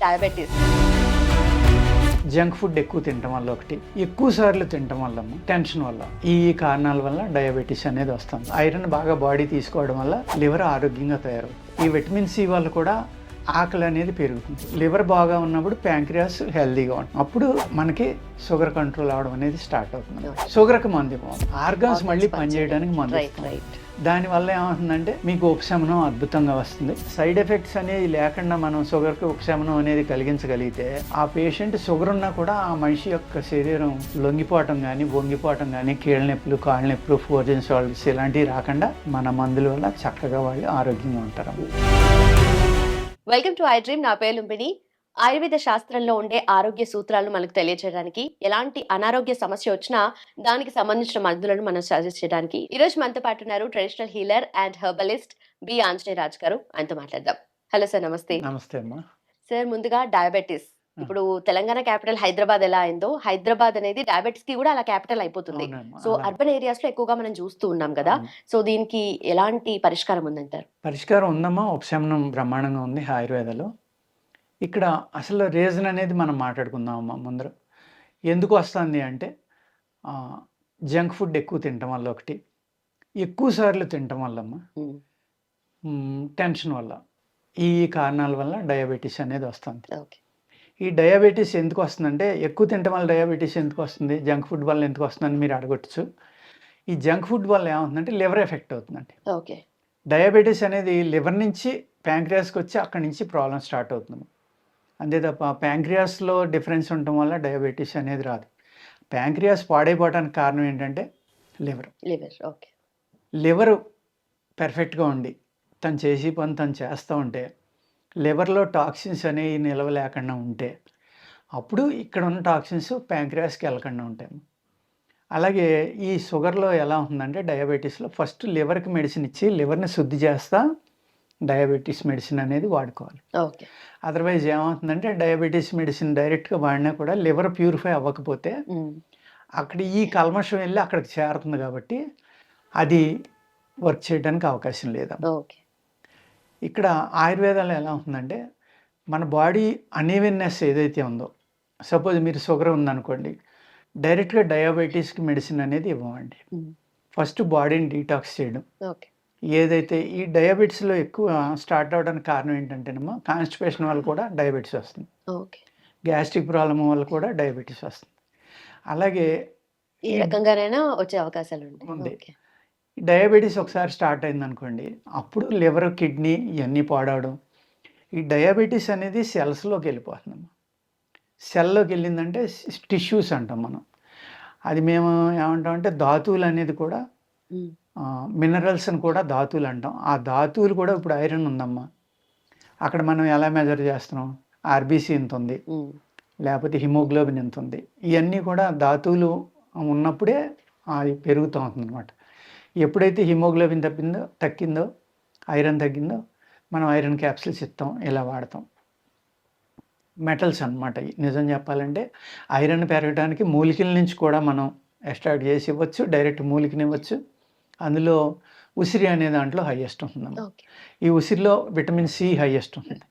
Diabetes. Junk food ఎక్కువ తినటం వల్ల ఒకటి, ఎక్కువ సార్లు తినటం వల్ల, టెన్షన్ వల్ల, ఈ కారణాల వల్ల డయాబెటీస్ అనేది వస్తుంది. ఐరన్ బాగా బాడీ తీసుకోవడం వల్ల లివర్ ఆరోగ్యంగా తయారవుతుంది. ఈ విటమిన్ సి వల్ల కూడా ఆకలి అనేది పెరుగుతుంది. లివర్ బాగా ఉన్నప్పుడు ప్యాంక్రియాస్ హెల్దీగా ఉంటుంది. అప్పుడు మనకి షుగర్ కంట్రోల్ అవడం అనేది స్టార్ట్ అవుతుంది. షుగర్కి మందు ఇవ్వం, ఆర్గాన్స్ మళ్ళీ పనిచేయడానికి మందు ఇస్తాం. దానివల్ల ఏమవుతుందంటే మీకు ఉపశమనం అద్భుతంగా వస్తుంది. సైడ్ ఎఫెక్ట్స్ అనేది లేకుండా మనం షుగర్కి ఉపశమనం అనేది కలిగించగలిగితే ఆ పేషెంట్ షుగర్ ఉన్నా కూడా ఆ మనిషి యొక్క శరీరం లొంగిపోవటం కానీ వంగిపోవటం కానీ కీళ్ళ నొప్పులు, కాళ్ళ నొప్పులు, ఫోర్జన్ సాల్ట్స్ ఇలాంటివి రాకుండా మన మందుల వల్ల చక్కగా వాళ్ళు ఆరోగ్యంగా ఉంటారు. Welcome to I dream. నా పేరు లుంబిని. ఆయుర్వేద శాస్త్రంలో ఉండే ఆరోగ్య సూత్రాలను మనకు తెలియజేయడానికి, ఎలాంటి అనారోగ్య సమస్య వచ్చినా దానికి సంబంధించిన మందులను మనం సజెస్ట్ చేయడానికి ఈ రోజు మనతో పాటు ఉన్నారు traditional healer and herbalist B Anjaneya Raj గారు. ఆయనతో మాట్లాడదాం. హలో సార్, నమస్తే. నమస్తే అమ్మా. సార్, ముందుగా డయాబెటీస్. ఇప్పుడు తెలంగాణ క్యాపిటల్ హైదరాబాద్ ఎలా అయిందో, హైదరాబాద్ అనేది డయాబెటిస్ కి కూడా అలా క్యాపిటల్ అయిపోతుంది. సో అర్బన్ ఏరియాస్ లో ఎక్కువగా మనం చూస్తూ ఉన్నాం కదా. సో దీనికి ఎలాంటి పరిష్కారం ఉందంటారు? పరిష్కారం ఉందమ్మా, ఉపశమనం బ్రహ్మాండంగా ఉంది ఆయుర్వేదలో. ఇక్కడ అసలు రీజన్ అనేది మనం మాట్లాడుకుందామమ్మా ముందర. ఎందుకు వస్తుంది అంటే జంక్ ఫుడ్ ఎక్కువ తినటం వల్ల ఒకటి, ఎక్కువ సార్లు తినటం వల్లమ్మా, టెన్షన్ వల్ల, ఈ కారణాల వల్ల డయాబెటీస్ అనేది వస్తుంది. ఈ డయాబెటీస్ ఎందుకు వస్తుందంటే, ఎక్కువ తినటం వల్ల డయాబెటీస్ ఎందుకు వస్తుంది, జంక్ ఫుడ్ వల్ల ఎందుకు వస్తుందని మీరు అడగొచ్చు. ఈ జంక్ ఫుడ్ వల్ల ఏమవుతుందంటే లివర్ ఎఫెక్ట్ అవుతుందండి. ఓకే. డయాబెటీస్ అనేది లివర్ నుంచి ప్యాంక్రియాస్కి వచ్చి అక్కడి నుంచి ప్రాబ్లం స్టార్ట్ అవుతుంది. అంతే తప్ప ప్యాంక్రియాస్లో డిఫరెన్స్ ఉండటం వల్ల డయాబెటీస్ అనేది రాదు. ప్యాంక్రియాస్ పాడైపోవడానికి కారణం ఏంటంటే లివర్. ఓకే. లివర్ పర్ఫెక్ట్గా ఉండి తను చేసి పని తను చేస్తూ ఉంటే, లివర్లో టాక్సిన్స్ అనేవి నిలవ లేకుండా ఉంటే, అప్పుడు ఇక్కడ ఉన్న టాక్సిన్స్ ప్యాంక్రియాస్కి వెళ్ళకుండా ఉంటాయి. అలాగే ఈ షుగర్లో ఎలా ఉంటుందంటే, డయాబెటీస్లో ఫస్ట్ లివర్కి మెడిసిన్ ఇచ్చి లివర్ని శుద్ధి చేస్తా డయాబెటీస్ మెడిసిన్ అనేది వాడుకోవాలి. ఓకే. అదర్వైజ్ ఏమవుతుందంటే, డయాబెటీస్ మెడిసిన్ డైరెక్ట్గా వాడినా కూడా లివర్ ప్యూరిఫై అవ్వకపోతే అక్కడ ఈ కల్మషం వెళ్ళి అక్కడికి చేరుతుంది కాబట్టి అది వర్క్ చేయడానికి అవకాశం లేదు. ఓకే. ఇక్కడ ఆయుర్వేదంలో ఎలా ఉంటుందంటే, మన బాడీ అనీవెన్నెస్ ఏదైతే ఉందో, సపోజ్ మీరు షుగర్ ఉందనుకోండి, డైరెక్ట్గా డయాబెటీస్కి మెడిసిన్ అనేది ఇవ్వమండి. ఫస్ట్ బాడీని డీటాక్స్ చేయడం. ఓకే. ఏదైతే ఈ డయాబెటీస్లో ఎక్కువ స్టార్ట్ అవ్వడానికి కారణం ఏంటంటేనమ్మా, కాన్స్టిపేషన్ వల్ల కూడా డయాబెటీస్ వస్తుంది. ఓకే. గ్యాస్ట్రిక్ ప్రాబ్లం వల్ల కూడా డయాబెటీస్ వస్తుంది. అలాగే ఈ రకంగానైనా వచ్చే అవకాశాలు ఉంది. డయాబెటీస్ ఒకసారి స్టార్ట్ అయిందనుకోండి, అప్పుడు లివర్, కిడ్నీ ఇవన్నీ పాడవడం. ఈ డయాబెటీస్ అనేది సెల్స్లోకి వెళ్ళిపోతుందమ్మా. సెల్లోకి వెళ్ళిందంటే టిష్యూస్ అంటాం మనం. అది మేము ఏమంటామంటే ధాతువులు అనేది కూడా, మినరల్స్ అని కూడా ధాతువులు అంటాం. ఆ ధాతువులు కూడా ఇప్పుడు ఐరన్ ఉందమ్మా. అక్కడ మనం ఎలా మెజర్ చేస్తున్నాం, ఆర్బీసీ ఎంత ఉంది, లేకపోతే హిమోగ్లోబిన్ ఎంత ఉంది, ఇవన్నీ కూడా ధాతువులు ఉన్నప్పుడే అది పెరుగుతూ ఉంటుంది అనమాట. ఎప్పుడైతే హిమోగ్లోబిన్ తగ్గిందో, ఐరన్ తగ్గిందో, మనం ఐరన్ క్యాప్సిల్స్ ఇస్తాం, ఇలా వాడతాం. మెటల్స్ అన్నమాట. నిజం చెప్పాలంటే ఐరన్ పెరగడానికి మూలికల నుంచి కూడా మనం ఎక్స్ట్రాక్ట్ చేసి ఇవ్వచ్చు, డైరెక్ట్ మూలికని ఇవ్వచ్చు. అందులో ఉసిరి అనే దాంట్లో హైయెస్ట్ ఉంటుందమ్మా. ఈ ఉసిరిలో విటమిన్ సి హైయెస్ట్ ఉంటుంది.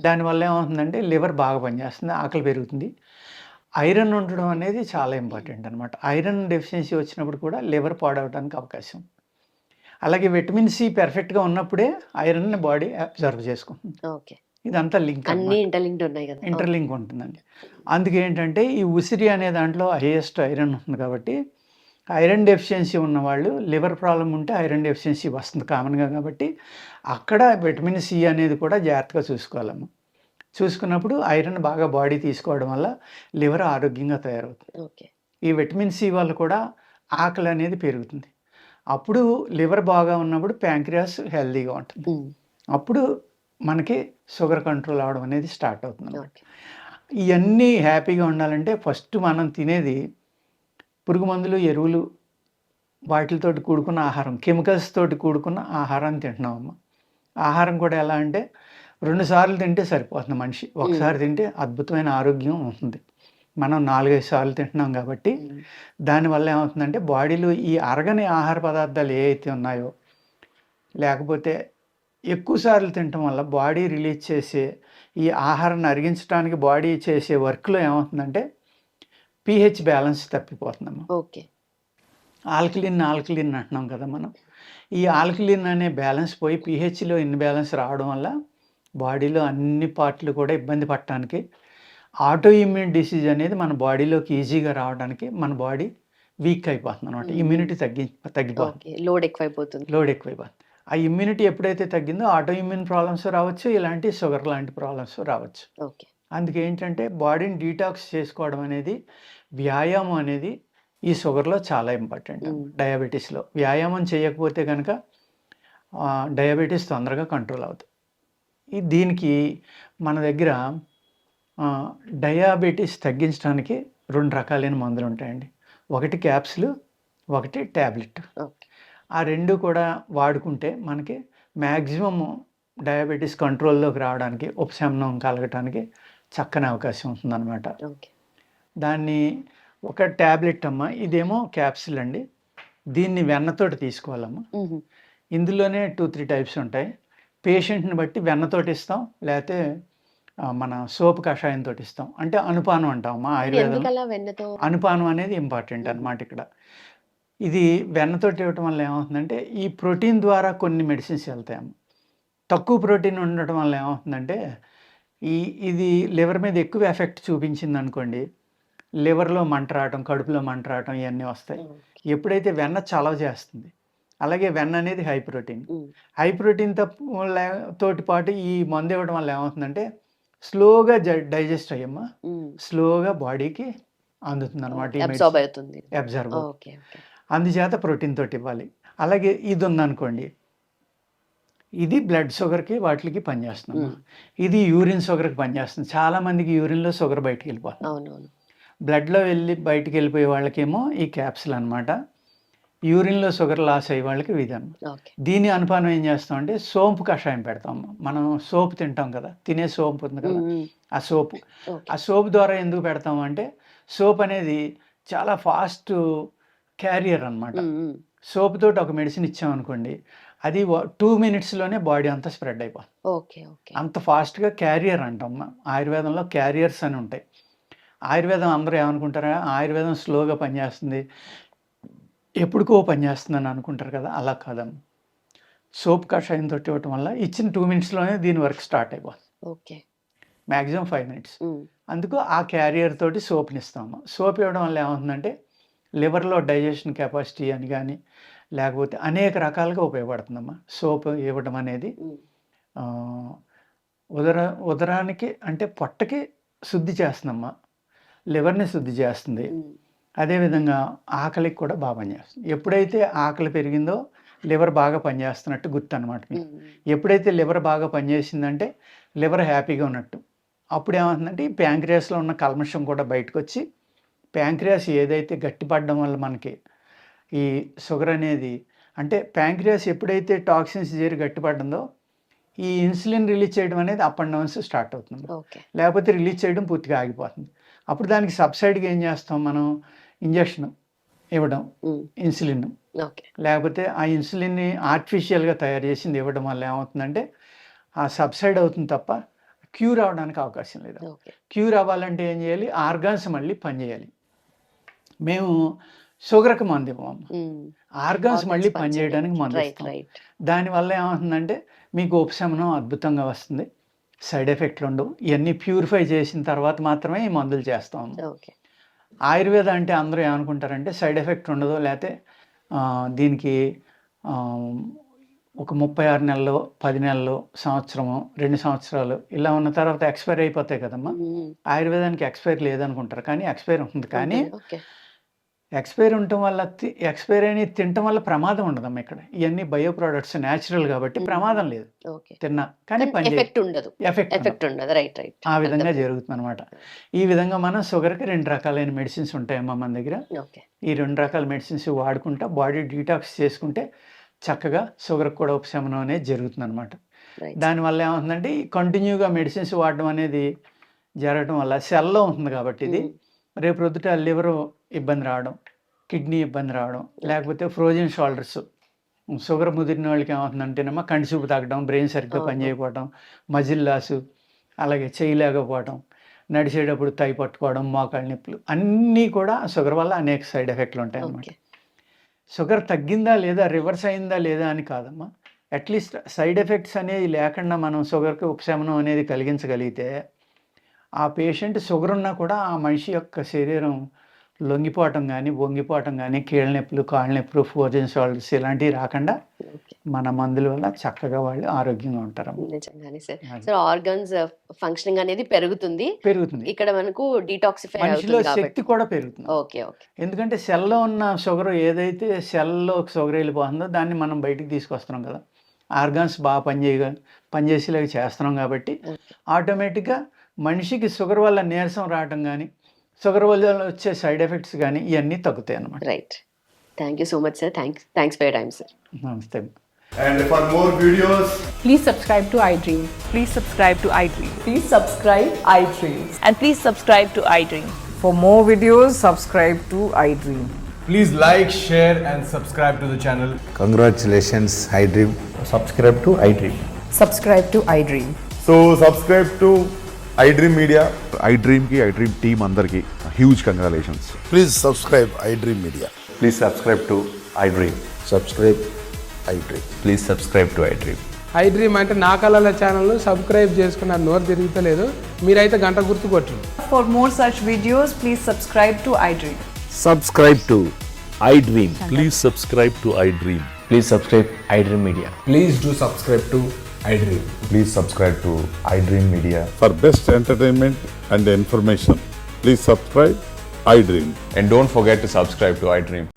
దానివల్ల ఏమవుతుందంటే లివర్ బాగా పనిచేస్తుంది, ఆకలి పెరుగుతుంది. ఐరన్ ఉండడం అనేది చాలా ఇంపార్టెంట్ అనమాట. ఐరన్ డెఫిషియన్సీ వచ్చినప్పుడు కూడా లివర్ పాడవడానికి అవకాశం. అలాగే విటమిన్ సి పర్ఫెక్ట్గా ఉన్నప్పుడే ఐరన్ని బాడీ అబ్జర్వ్ చేసుకుంటుంది. ఓకే. ఇదంతా లింక్, అన్ని ఇంటర్లింక్డ్ ఉన్నాయి కదా. ఇంటర్లింక్ ఉంటుందండి. అందుకే ఏంటంటే ఈ ఉసిరి అనే దాంట్లో హైయెస్ట్ ఐరన్ ఉంటుంది కాబట్టి, ఐరన్ డెఫిషియన్సీ ఉన్నవాళ్ళు, లివర్ ప్రాబ్లం ఉంటే ఐరన్ డెఫిషియన్సీ వస్తుంది కామన్గా. కాబట్టి అక్కడ విటమిన్ సి అనేది కూడా జాగ్రత్తగా చూసుకోవాలమ్మా. చూసుకున్నప్పుడు ఐరన్ బాగా బాడీ తీసుకోవడం వల్ల లివర్ ఆరోగ్యంగా తయారవుతుంది. ఓకే. ఈ విటమిన్ సి వల్ల కూడా ఆకలి అనేది పెరుగుతుంది. అప్పుడు లివర్ బాగా ఉన్నప్పుడు ప్యాంక్రియాస్ హెల్దీగా ఉంటుంది. అప్పుడు మనకి షుగర్ కంట్రోల్ అవడం అనేది స్టార్ట్ అవుతుంది. ఇవన్నీ హ్యాపీగా ఉండాలంటే ఫస్ట్ మనం తినేది పురుగు మందులు, ఎరువులు, వాటితోటి కూడుకున్న ఆహారం, కెమికల్స్ తోటి కూడుకున్న ఆహారాన్ని తింటున్నామమ్మా. ఆహారం కూడా ఎలా అంటే 2 సార్లు తింటే సరిపోతుంది మనిషి. ఒకసారి తింటే అద్భుతమైన ఆరోగ్యం ఉంటుంది. మనం 4-5 సార్లు తింటున్నాం కాబట్టి దానివల్ల ఏమవుతుందంటే బాడీలో ఈ అరగని ఆహార పదార్థాలు ఏవైతే ఉన్నాయో, లేకపోతే ఎక్కువ సార్లు తినటం వల్ల బాడీ రిలీజ్ చేసే ఈ ఆహారాన్ని అరిగించడానికి బాడీ చేసే వర్క్‌లో ఏమవుతుందంటే పీహెచ్ బ్యాలెన్స్ తప్పిపోతుందమ్మా. ఓకే. ఆల్కలిన్ అంటున్నాం కదా మనం. ఈ ఆల్కలిన్ అనే బ్యాలెన్స్ పోయి పీహెచ్‌లో ఇన్‌బ్యాలెన్స్ రావడం వల్ల బాడీలో అన్ని పార్ట్‌లు కూడా ఇబ్బంది పడటానికి, ఆటో ఇమ్యూన్ డిసీజ్ అనేది మన బాడీలోకి ఈజీగా రావడానికి మన బాడీ వీక్ అయిపోతుందనమాట. ఇమ్యూనిటీ తగ్గిపోతుంది. ఓకే. లోడ్ ఎక్కువైపోతుంది. లోడ్ ఎక్కువైపోతుంది. ఆ ఇమ్యూనిటీ ఎప్పుడైతే తగ్గిందో ఆటో ఇమ్యూన్ ప్రాబ్లమ్స్ రావచ్చు, ఇలాంటి షుగర్ లాంటి ప్రాబ్లమ్స్ రావచ్చు. ఓకే. అందుకేంటంటే బాడీని డీటాక్స్ చేసుకోవడం అనేది, వ్యాయామం అనేది ఈ షుగర్‌లో చాలా ఇంపార్టెంట్. డయాబెటిస్‌లో. వ్యాయామం చేయకపోతే గనక డయాబెటిస్ తొందరగా కంట్రోల్ అవుతుంది. దీనికి మన దగ్గర డయాబెటిస్ తగ్గించడానికి 2 రకాలైన మందులుంటాయండి. ఒకటి క్యాప్సూలు, ఒకటి టాబ్లెట్. ఓకే. ఆ 2 కూడా వాడుకుంటే మనకి మ్యాక్సిమమ్ డయాబెటిస్ కంట్రోల్‌లోకి రావడానికి, ఉపశమనం కలగటానికి చక్కని అవకాశం ఉంటుందనమాట. ఓకే. దాన్ని ఒక టాబ్లెట్ అమ్మ. ఇదేమో క్యాప్సూల్ అండి. దీన్ని వెన్నతోటి తీసుకోవాలమ్మా. హుహు. ఇందులోనే 2, 3 టైప్స్ ఉంటాయి. పేషెంట్‌ని బట్టి వెన్నతోటి ఇస్తాం. లేతే మన సోపు కషాయంతోటి ఇస్తాం. అంటే అనుపానం అంటామమ్మా ఆయుర్వేదంలో. ఎందుకలా వెన్నతో? అనుపానం అనేది ఇంపార్టెంట్ అనమాట ఇక్కడ. ఇది వెన్నతోటి ఇవ్వటం వల్ల ఏమవుతుందంటే, ఈ ప్రోటీన్ ద్వారా కొన్ని మెడిసిన్స్ వెళ్తాయమ్మ. తక్కువ ప్రోటీన్ ఉండటం వల్ల ఏమవుతుందంటే, ఇది లివర్ మీద ఎక్కువ ఎఫెక్ట్ చూపించిందనుకోండి, లివర్‌లో మంట రావటం, కడుపులో మంట రావటం ఇయన్నీ వస్తాయి. ఎప్పుడైతే వెన్న చలవ చేస్తుంది. అలాగే వెన్న అనేది హై ప్రోటీన్. హై ప్రోటీన్ తోటి పాటు ఈ మందు ఇవ్వడం వల్ల ఏమవుతుందంటే, స్లోగా డైజెస్ట్ అయ్యమ్మా. స్లోగా బాడీకి అందుతుందనమాట ఈ అబ్సార్బ్ మెడిసిన్. అవుతుంది. అబ్జర్వ్ అవుతుంది. ఓకే. ఓకే. అందుచేత ప్రోటీన్ తోటి ఇవ్వాలి. అలాగే ఇది ఉందనుకోండి, ఇది బ్లడ్ షుగర్‌కి వాటిలికి పనిచేస్తుందమ్మా. ఇది యూరిన్ షుగర్‌కి పనిచేస్తుంది. చాలా మందికి యూరిన్‌లో షుగర్ బయటికి వెళ్ళిపోతుంది. అవునవును. బ్లడ్‌లో బయటికి వెళ్ళిపోయే వాళ్ళకేమో ఈ క్యాప్సూల్ అనమాట. యూరిన్‌లో షుగర్ లాస్ అయ్యే వాళ్ళకి ఇదన్నమాట. ఓకే. దీని అనుపానం ఏం చేస్తామంటే సోంపు కషాయం పెడతాం. మనం సోపు తింటాం కదా, తినే సోంపు ఉంది కదా, ఆ సోపు. ఓకే. ఆ సోపు ద్వారా ఎందుకు పెడతాము అంటే, సోప్ అనేది చాలా ఫాస్ట్ క్యారియర్ అనమాట. సోప్ తోటి ఒక మెడిసిన్ ఇచ్చామనుకోండి, అది 2 మినిట్స్‌లోనే బాడీ అంతా స్ప్రెడ్ అయిపోతుంది. ఓకే. ఓకే. అంత ఫాస్ట్‌గా క్యారియర్ అంటాం. ఆయుర్వేదంలో క్యారియర్స్ అని ఉంటాయి. ఆయుర్వేదం అందరూ ఏమనుకుంటారా, ఆయుర్వేదం స్లోగా పనిచేస్తుంది, ఎప్పుడుకో పనిచేస్తుందని అనుకుంటారు కదా, అలా కాదమ్మా. సోప్ కషాయంతో ఇవ్వటం వల్ల ఇచ్చిన 2 మినిట్స్‌లోనే దీని వర్క్ స్టార్ట్ అయిపోతుంది. ఓకే. Maximum 5 minutes. అందుకు ఆ క్యారియర్ తోటి సోప్‌ని ఇస్తాము. సోప్ ఇవ్వడం వల్ల ఏమవుతుందంటే, లివర్‌లో డైజెషన్ కెపాసిటీ అని కానీ, లేకపోతే అనేక రకాలుగా ఉపయోగపడుతుందమ్మా సోప్ ఇవ్వడం అనేది. ఉదరానికి అంటే పొట్టకి శుద్ధి చేస్తుందమ్మా. లివర్‌ని శుద్ధి చేస్తుంది. అదేవిధంగా ఆకలికి కూడా బాగా పనిచేస్తుంది. ఎప్పుడైతే ఆకలి పెరిగిందో లివర్ బాగా పనిచేస్తున్నట్టు గుర్తనమాట మీకు. ఎప్పుడైతే లివర్ బాగా పనిచేసిందంటే లివర్ హ్యాపీగా ఉన్నట్టు. అప్పుడు ఏమవుతుందంటే, ఈ ప్యాంక్రియాస్‌లో ఉన్న కల్మషం కూడా బయటకొచ్చి, ప్యాంక్రియాస్ ఏదైతే గట్టిపడడం వల్ల మనకి ఈ షుగర్ అనేది, అంటే ప్యాంక్రియాస్ ఎప్పుడైతే టాక్సిన్స్ చేరి గట్టిపడిందో, ఈ ఇన్సులిన్ రిలీజ్ చేయడం అనేది అప్ అండ్ డౌన్స్ స్టార్ట్ అవుతుంది. ఓకే. లేకపోతే రిలీజ్ చేయడం పూర్తిగా ఆగిపోతుంది. అప్పుడు దానికి సబ్సైడ్‌గా ఏం చేస్తాం మనం, ఇంజెక్షన్ ఇవ్వడం, ఇన్సులిన్. ఓకే. లేకపోతే ఆ ఇన్సులిన్‌ని ఆర్టిఫిషియల్‌గా తయారు చేసింది ఇవ్వడం వల్ల ఏమవుతుందంటే, ఆ సబ్సైడ్ అవుతుంది తప్ప క్యూర్ అవ్వడానికి అవకాశం లేదు. ఓకే. క్యూర్ అవ్వాలంటే ఏం చేయాలి, ఆర్గాన్స్ మళ్ళీ పనిచేయాలి. మేము షుగర్‌కి మందు ఇవ్వము. ఆర్గాన్స్ మళ్ళీ పనిచేయడానికి మందు ఇస్తాం. దానివల్ల ఏమవుతుందంటే, మీకు ఉపశమనం అద్భుతంగా వస్తుంది. సైడ్ ఎఫెక్ట్లు ఉండవు. ఇవన్నీ ప్యూరిఫై చేసిన తర్వాత మాత్రమే ఈ మందులు చేస్తాము. ఓకే. ఆయుర్వేద అంటే అందరూ ఏమనుకుంటారంటే, సైడ్ ఎఫెక్ట్ ఉండదు, లేతే దీనికి ఒక 36 నెలలు, 10 నెలలు, సంవత్సరము, 2 సంవత్సరాలు ఇలా ఉన్న తర్వాత ఎక్స్‌పైర్ అయిపోతాయి కదమ్మా. ఆయుర్వేదానికి ఎక్స్‌పైర్ లేదనుకుంటారు, కానీ ఎక్స్‌పైర్ ఉంటుంది. కానీ ఓకే. ఎక్స్‌పైర్ ఉండటం వల్ల ఎక్స్‌పైర్ అయినవి తినటం వల్ల ప్రమాదం ఉండదమ్మా ఇక్కడ. ఇవన్నీ బయో ప్రొడక్ట్స్ న్యాచురల్ కాబట్టి ప్రమాదం లేదు. ఓకే. తిన్నా కానీ ఎఫెక్ట్ ఉండదు. ఎఫెక్ట్ ఉండదు. రైట్. ఆ విధంగా జరుగుతుందనమాట. ఈ విధంగా మనం షుగర్‌కి 2 రకాలైన మెడిసిన్స్ ఉంటాయమ్మా మన దగ్గర. ఓకే. ఈ 2 రకాల మెడిసిన్స్ వాడుకుంటా బాడీ డీటాక్స్ చేసుకుంటే చక్కగా షుగర్‌కి కూడా ఉపశమనం అనేది జరుగుతుందనమాట. దానివల్ల ఏమవుతుందంటే, ఈ కంటిన్యూగా మెడిసిన్స్ వాడడం అనేది జరగడం వల్ల సెల్‌లో ఉంటుంది కాబట్టి ఇది రేపు ప్రొద్దుట లివర్ ఇబ్బంది రావడం, కిడ్నీ ఇబ్బంది రావడం, లేకపోతే ఫ్రోజన్ షోల్డర్స్ షుగర్ ముదిరిన వాళ్ళకి ఏమవుతుందంటేనేమో కంటి చూపు తగ్గడం, బ్రెయిన్ సరిగ్గా అవును. పనిచేయకపోవడం, మజిల్ లాసు, అలాగే చేయలేకపోవడం, నడిచేటప్పుడు తై పట్టుకోవడం, మోకాళ్ళ నొప్పులు అన్నీ కూడా షుగర్ వల్ల అనేక సైడ్ ఎఫెక్ట్లు ఉంటాయన్నమాట. ఓకే. షుగర్ తగ్గిందా లేదా, రివర్స్ అయిందా లేదా అని కాదమ్మా. అట్లీస్ట్ సైడ్ ఎఫెక్ట్స్ అనేవి లేకుండా మనం షుగర్‌కి ఉపశమనం అనేది కలిగించగలిగితే, ఆ పేషెంట్ షుగర్ ఉన్నా కూడా ఆ మనిషి యొక్క శరీరం లొంగిపోవటం గానీ, వంగిపోవటం గానీ, కీళ్ళ నొప్పులు, కాళ్ళ నొప్పులు, ఫోర్జన్ షోల్డర్స్ ఇలాంటివి రాకుండా ఓకే. మన మందుల వల్ల చక్కగా వాళ్ళు ఆరోగ్యంగా ఉంటారమ్మ. నిజంగానే సార్. అది. సో ఆర్గాన్స్ ఫంక్షనింగ్ అనేది పెరుగుతుంది. పెరుగుతుంది. ఇక్కడ మనకు డీటాక్సిఫై మనిషిలో అవుతుంది శక్తి కాబట్టి. కూడా పెరుగుతుంది. ఓకే. ఓకే. ఎందుకంటే సెల్‌లో ఉన్న షుగర్ ఏదైతే సెల్‌లో షుగర్ వెళ్ళిపోతుందో దాన్ని మనం బయటికి తీసుకొస్తున్నాం కదా! ఆర్గాన్స్ బాగా పనిచేసేలాగా చేస్తున్నాం కాబట్టి ఓకే. ఆటోమేటిక్‌గా మనిషికి షుగర్ వల్ల నీరసం రావటం గానీ, షుగర్ వల్ల వచ్చే సైడ్ ఎఫెక్ట్స్ గానీ ఇయన్నీ తగ్గుతాయన్నమాట. Right. Thank you so much sir. Thanks for your time sir. నమస్తే. And for more videos, Please subscribe to iDream. Please subscribe to iDream. Please subscribe iDream. And please subscribe to iDream. For more videos, subscribe to iDream. please like, share, and subscribe to the channel. Congratulations, iDream. subscribe to iDream. Subscribe to iDream. So subscribe to iDream Media. iDream ki iDream team అందరికి huge congratulations. Please subscribe iDream Media. Please subscribe to iDream. Subscribe iDream. Please subscribe to iDream. iDream అంటే నా కళల ఛానల్ను subscribe చేసుకున్న నోరు తిరుగుతలేదు, మీరైతే గంట గుర్తు కొట్టండి. For more such videos, please subscribe to iDream. Subscribe to iDream. Please subscribe to iDream. Please subscribe iDream Media. Please do subscribe to iDream. Please subscribe to iDream Media. For best entertainment and information, please subscribe iDream. And don't forget to subscribe to iDream.